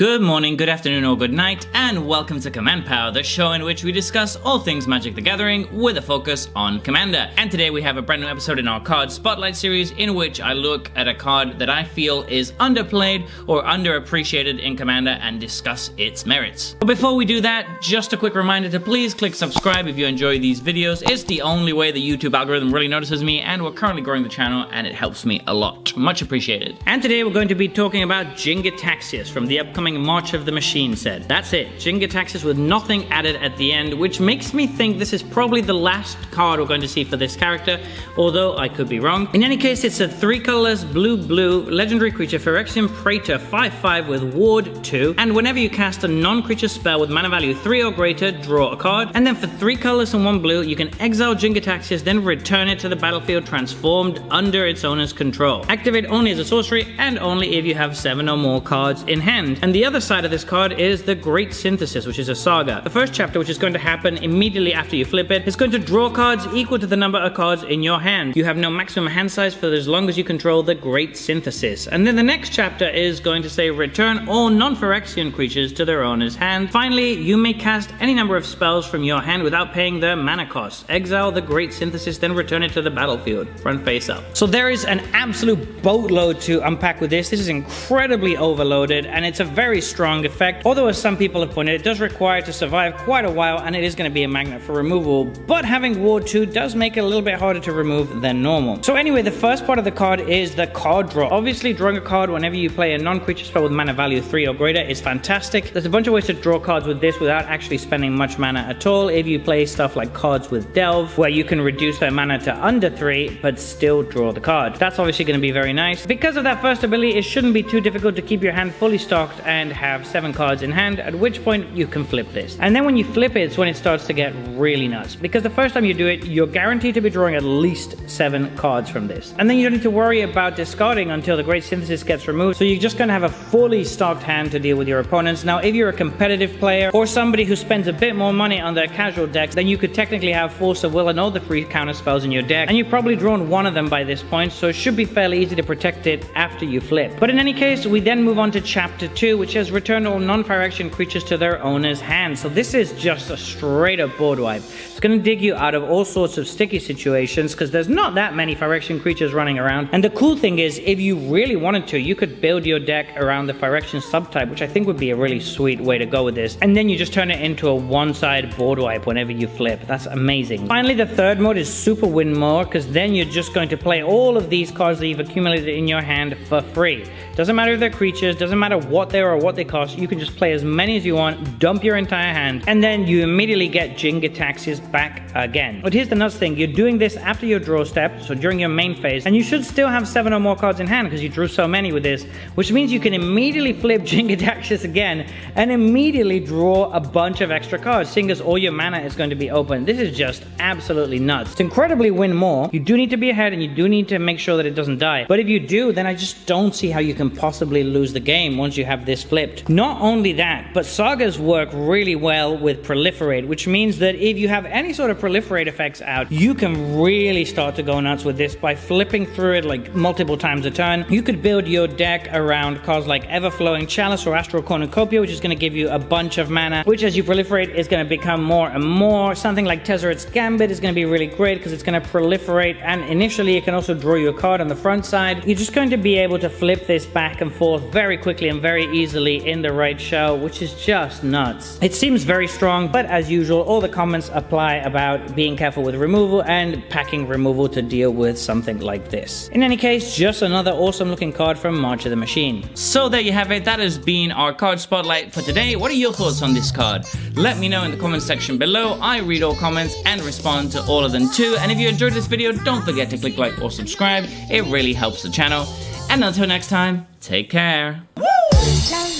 Good morning, good afternoon, or good night, and welcome to Command Power, the show in which we discuss all things Magic the Gathering with a focus on Commander. And today we have a brand new episode in our card Spotlight series in which I look at a card that I feel is underplayed or underappreciated in Commander and discuss its merits. But before we do that, just a quick reminder to please click subscribe if you enjoy these videos. It's the only way the YouTube algorithm really notices me, and we're currently growing the channel and it helps me a lot. Much appreciated. And today we're going to be talking about Jin-Gitaxias from the upcoming March of the Machine set. That's it, Jin-Gitaxias with nothing added at the end, which makes me think this is probably the last card we're going to see for this character, although I could be wrong. In any case, it's a 3 colorless blue legendary creature, Phyrexian Praetor, 5/5 with Ward 2, and whenever you cast a non-creature spell with mana value 3 or greater, draw a card, and then for 3 colors and 1 blue, you can exile Jin-Gitaxias, then return it to the battlefield transformed under its owner's control. Activate only as a sorcery, and only if you have 7 or more cards in hand. And the other side of this card is the Great Synthesis, which is a saga. The first chapter, which is going to happen immediately after you flip it, is going to draw cards equal to the number of cards in your hand. You have no maximum hand size for as long as you control the Great Synthesis. And then the next chapter is going to say return all non-Phyrexian creatures to their owner's hand. Finally, you may cast any number of spells from your hand without paying their mana cost. Exile the Great Synthesis, then return it to the battlefield, front face up. So there is an absolute boatload to unpack with this. This is incredibly overloaded, and it's a very strong effect, although as some people have pointed, it does require to survive quite a while, and it is going to be a magnet for removal, but having Ward 2 does make it a little bit harder to remove than normal. So anyway, the first part of the card is the card draw. Obviously, drawing a card whenever you play a non-creature spell with mana value 3 or greater is fantastic. There's a bunch of ways to draw cards with this without actually spending much mana at all. If you play stuff like cards with Delve, where you can reduce their mana to under 3, but still draw the card. That's obviously going to be very nice. Because of that first ability, it shouldn't be too difficult to keep your hand fully stocked and have 7 cards in hand, at which point you can flip this. And then when you flip it, it's when it starts to get really nuts, because the first time you do it, you're guaranteed to be drawing at least 7 cards from this. And then you don't need to worry about discarding until the Great Synthesis gets removed, so you're just going to have a fully stocked hand to deal with your opponents. Now, if you're a competitive player or somebody who spends a bit more money on their casual decks, then you could technically have Force of Will and all the free counter spells in your deck, and you've probably drawn one of them by this point, so it should be fairly easy to protect it after you flip. But in any case, we then move on to chapter 2, which has returned all non-Phyrexian creatures to their owner's hand. So this is just a straight up board wipe. It's going to dig you out of all sorts of sticky situations because there's not that many Phyrexian creatures running around. And the cool thing is, if you really wanted to, you could build your deck around the Phyrexian subtype, which I think would be a really sweet way to go with this. And then you just turn it into a one-side board wipe whenever you flip. That's amazing. Finally, the third mode is Super Win More, because then you're just going to play all of these cards that you've accumulated in your hand for free. Doesn't matter if they're creatures, doesn't matter what they are or what they cost, you can just play as many as you want, dump your entire hand, and then you immediately get Jin-Gitaxias back again. But here's the nuts thing, you're doing this after your draw step, so during your main phase, and you should still have 7 or more cards in hand because you drew so many with this, which means you can immediately flip Jin-Gitaxias again and immediately draw a bunch of extra cards, seeing as all your mana is going to be open. This is just absolutely nuts. To incredibly win more, you do need to be ahead and you do need to make sure that it doesn't die. But if you do, then I just don't see how you can possibly lose the game once you have this flipped. Not only that, but sagas work really well with proliferate, which means that if you have any sort of proliferate effects out, you can really start to go nuts with this by flipping through it like multiple times a turn. You could build your deck around cards like Everflowing Chalice or Astral Cornucopia, which is going to give you a bunch of mana, which as you proliferate is going to become more and more. Something like Tezzeret's Gambit is going to be really great because it's going to proliferate, and initially it can also draw you a card on the front side. You're just going to be able to flip this back and forth very quickly and very easily in the right show, which is just nuts. It seems very strong, but as usual, all the comments apply about being careful with removal and packing removal to deal with something like this. In any case, just another awesome looking card from March of the Machine. So there you have it, that has been our card spotlight for today. What are your thoughts on this card? Let me know in the comments section below. I read all comments and respond to all of them too, and if you enjoyed this video, don't forget to click like or subscribe. It really helps the channel. And until next time, take care. Woo!